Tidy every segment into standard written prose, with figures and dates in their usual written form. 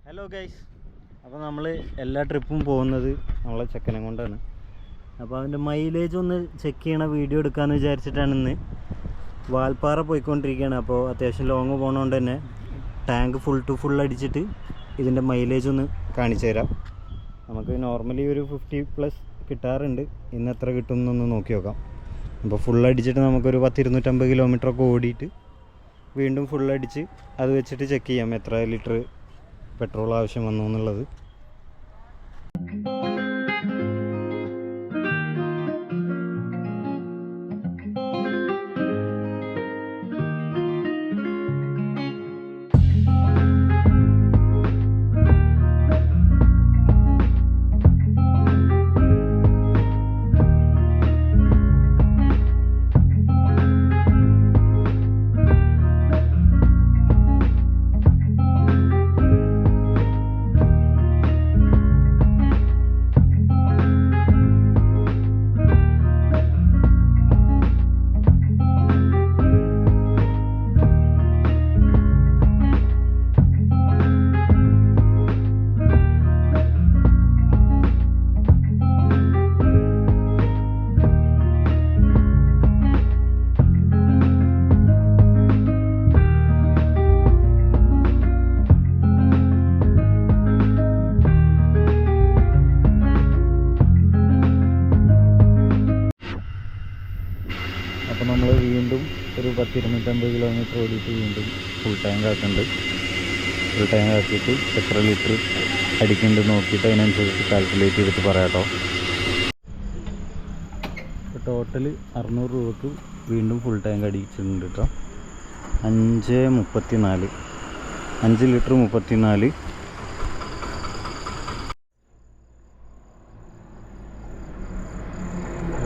Hello guys, അപ്പോൾ നമ്മൾ എല്ലാ ട്രിപ്പും പോകുന്നത് നമ്മളെ ചെക്കനെ കൊണ്ടാണ്. അപ്പോൾ അതിൻ്റെ മൈലേജ് ഒന്ന് ചെക്ക് ചെയ്യണ വീഡിയോ എടുക്കാമെന്ന് വിചാരിച്ചിട്ടാണ് ഇന്ന്. വാൽപ്പാറ പോയിക്കൊണ്ടിരിക്കുകയാണ്. അപ്പോൾ അത്യാവശ്യം ലോങ് പോകണതുകൊണ്ട് തന്നെ ടാങ്ക് ഫുൾ ടു ഫുൾ അടിച്ചിട്ട് ഇതിൻ്റെ മൈലേജ് ഒന്ന് കാണിച്ചു തരാം. നമുക്ക് നോർമലി ഒരു 50+ കിട്ടാറുണ്ട്. ഇന്ന് എത്ര കിട്ടും എന്നൊന്ന് നോക്കി നോക്കാം. അപ്പോൾ ഫുൾ അടിച്ചിട്ട് നമുക്കൊരു 250 കിലോമീറ്ററൊക്കെ ഓടിയിട്ട് വീണ്ടും ഫുൾ അടിച്ച് അത് വെച്ചിട്ട് ചെക്ക് ചെയ്യാം എത്ര ലിറ്റർ പെട്രോൾ ആവശ്യം വന്നു എന്നുള്ളത്. അപ്പോൾ നമ്മൾ വീണ്ടും ഒരു 250 കിലോമീറ്റർ ഓടിയിട്ട് വീണ്ടും ഫുൾ ടാങ്ക് ആക്കുന്നുണ്ട്. ഫുൾ ടാങ്ക് ആക്കിയിട്ട് എത്ര ലിറ്റർ അടിക്കുന്നുണ്ട് നോക്കിയിട്ട് അതിനനുസരിച്ച് കാൽക്കുലേറ്റ് ചെയ്തിട്ട് പറയാം കേട്ടോ. ഇപ്പോൾ ടോട്ടൽ 600 രൂപക്ക് വീണ്ടും ഫുൾ ടാങ്ക് അടിച്ചിട്ടുണ്ട് കേട്ടോ. 5.34 5 ലിറ്റർ 34.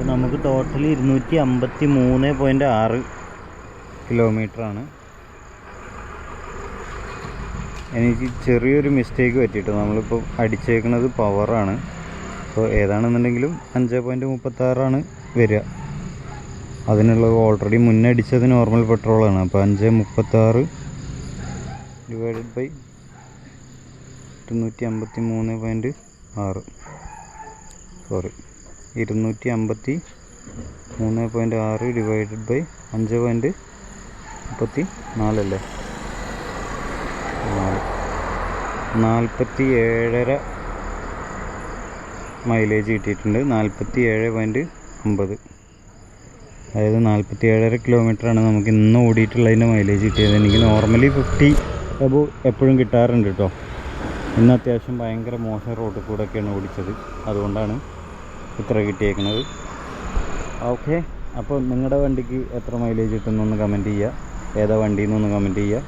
നമുക്ക് ടോട്ടൽ 253.6 കിലോമീറ്ററാണ്. എനിക്ക് ചെറിയൊരു മിസ്റ്റേക്ക് പറ്റിയിട്ട് നമ്മളിപ്പോൾ അടിച്ചേക്കുന്നത് പവറാണ്. അപ്പോൾ ഏതാണെന്നുണ്ടെങ്കിലും 5.36 വരിക. അതിനുള്ളത് ഓൾറെഡി മുന്നേ അടിച്ചത് നോർമൽ പെട്രോളാണ്. അപ്പോൾ 5.36 ഡിവൈഡഡ് ബൈ 253.6 253.6 ഡിവൈഡഡ് ബൈ 5.34 അല്ലേ, 47.5 മൈലേജ് കിട്ടിയിട്ടുണ്ട്. 47.50, അതായത് 47.5 കിലോമീറ്ററാണ് നമുക്ക് ഇന്ന് ഓടിയിട്ടുള്ളതിൻ്റെ മൈലേജ് കിട്ടിയത്. എനിക്ക് നോർമലി 50 എബോവ് എപ്പോഴും കിട്ടാറുണ്ട് കേട്ടോ. ഇന്ന് അത്യാവശ്യം ഭയങ്കര മോശം റോഡിൽ കൂടെയൊക്കെയാണ് ഓടിച്ചത്, അതുകൊണ്ടാണ് ഇത്ര കിട്ടിയേക്കുന്നത്. ഓക്കെ, അപ്പോൾ നിങ്ങളുടെ വണ്ടിക്ക് എത്ര മൈലേജ് കിട്ടുന്നൊന്ന് കമൻറ്റ് ചെയ്യുക. ഏതാ വണ്ടിയിൽ നിന്നൊന്ന് കമൻറ്റ് ചെയ്യുക.